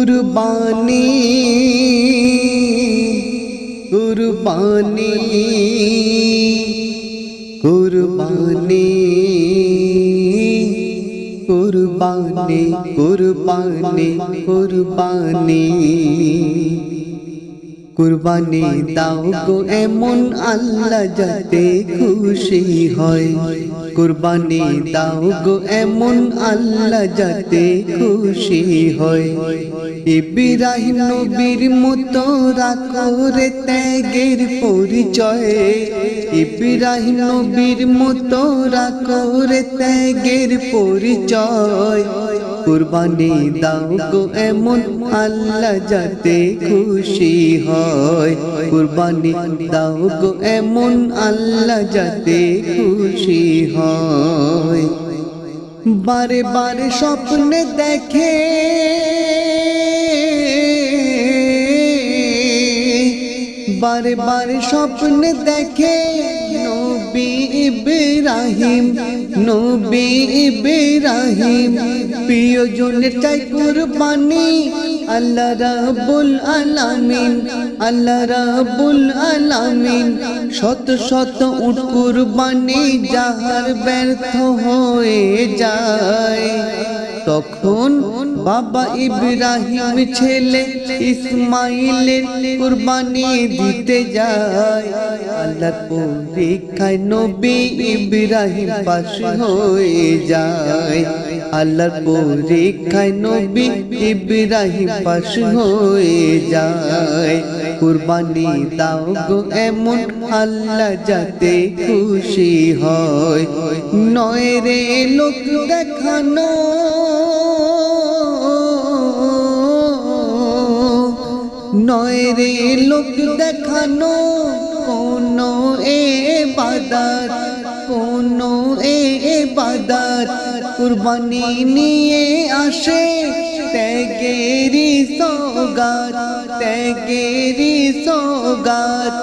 কুরবানি কুরবানি কুরবানি কুরবানি কুরবানি কুরবানি কুরবানি দাও গো এমন আল্লাহ যাতে খুশি হয়। কুরবানি দাও গো এমন আল্লাহ যাতে খুশি হয়। ইব্রাহিম নবীর মতো রাখো রে ত্যাগের পরিচয়। ইব্রাহিম নবীর মতো রাখো রে ত্যাগের পরিচয়। কুরবানি দাও গো এমন আল্লাহ যাতে খুশি হয়। কুরবানি দাও গো এমন আল্লাহ যাতে খুশি হয়। বারে বারে স্বপ্নে দেখে বারে বারে স্বপ্নে দেখে নবী ইব্রাহিম নবী ইব্রাহিম প্রিয়জনের চাই কুরবানি। আল্লাহ রাব্বুল আলামিন আল্লাহ রাব্বুল আলামিন শত শত উট কুরবানি যাহার ব্যর্থ হয়ে যায়। তখন বাবা ইব্রাহিম ছেলে ইসমাইলের কুরবানি দিতে যায়। আল্লাহর পরীক্ষায় নবী ইব্রাহিম পাশ হয়ে যায়। আল্লাহর পরীক্ষায় নবী ইব্রাহিম পাশ হয়ে যায়। কুরবানি দাও গো এমন আল্লাহ যাতে খুশি হয়। নয় রে লোক দেখানো নয় রে লোক দেখানো কোনো ইবাদত কোনো ইবাদত কুরবানি নিয়ে আসে ত্যাগেরি সওগাত ত্যাগেরি সওগাত।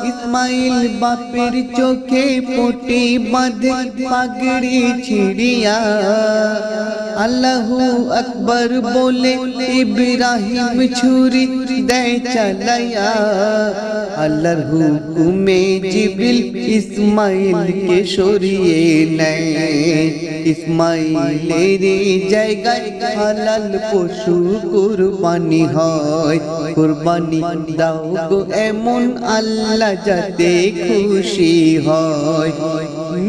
ইসমাইল বাপের চোখে পটি বাঁধে পাগড়ি ছিড়িয়া আল্লাহু আকবার বলে ইব্রাহিম ছুরি দেয় চালাইয়া। আল্লাহর হুকুমে জিবরিল ইসমাইলকে সরিয়ে নেয়। ইসমাইলের জায়গায় হালাল পশু কুরবানি হয়। কুরবানি দাও গো এমন আল্লাহ যাতে খুশি হয়।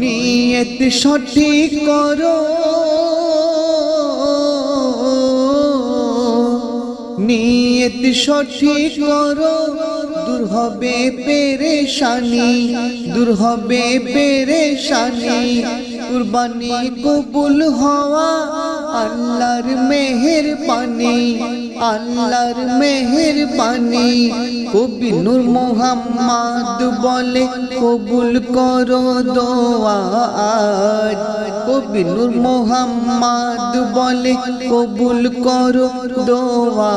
নিয়ত সঠিক করো নিয়ত সঠিক করো দূর হবে পেরেশানি দূর হবে পেরেশানি। কুরবানি কবুল হওয়া আল্লাহর মেহেরবানি আল্লাহর মেহেরবানি। কবি নূর মোহাম্মদ বলে কবুল করো দোয়া আজ। কবি নূর মোহাম্মদ বলে কবুল করো দোয়া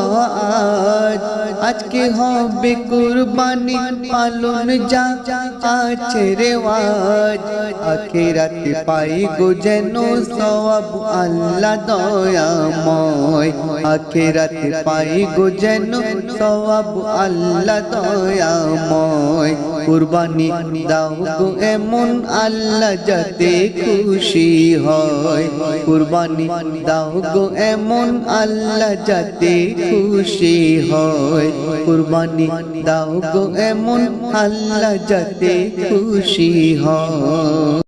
আজ। আজকে হবে কুরবানি পালন যা আছে রেওয়াজ। আখিরাতে পাই গো যেন সওয়াব আল্লাহ দয়াময়। আখিরাতে পাই গো যেন সওয়াব আল্লাহ দয়াময়। কুরবানি দাও গো এমন আল্লাহ যাতে খুশি হয়। কুরবানি দাও গো এমন আল্লাহ যাতে খুশি হয়। কুরবানি দাও গো এমন আল্লাহ যাতে খুশি হয়।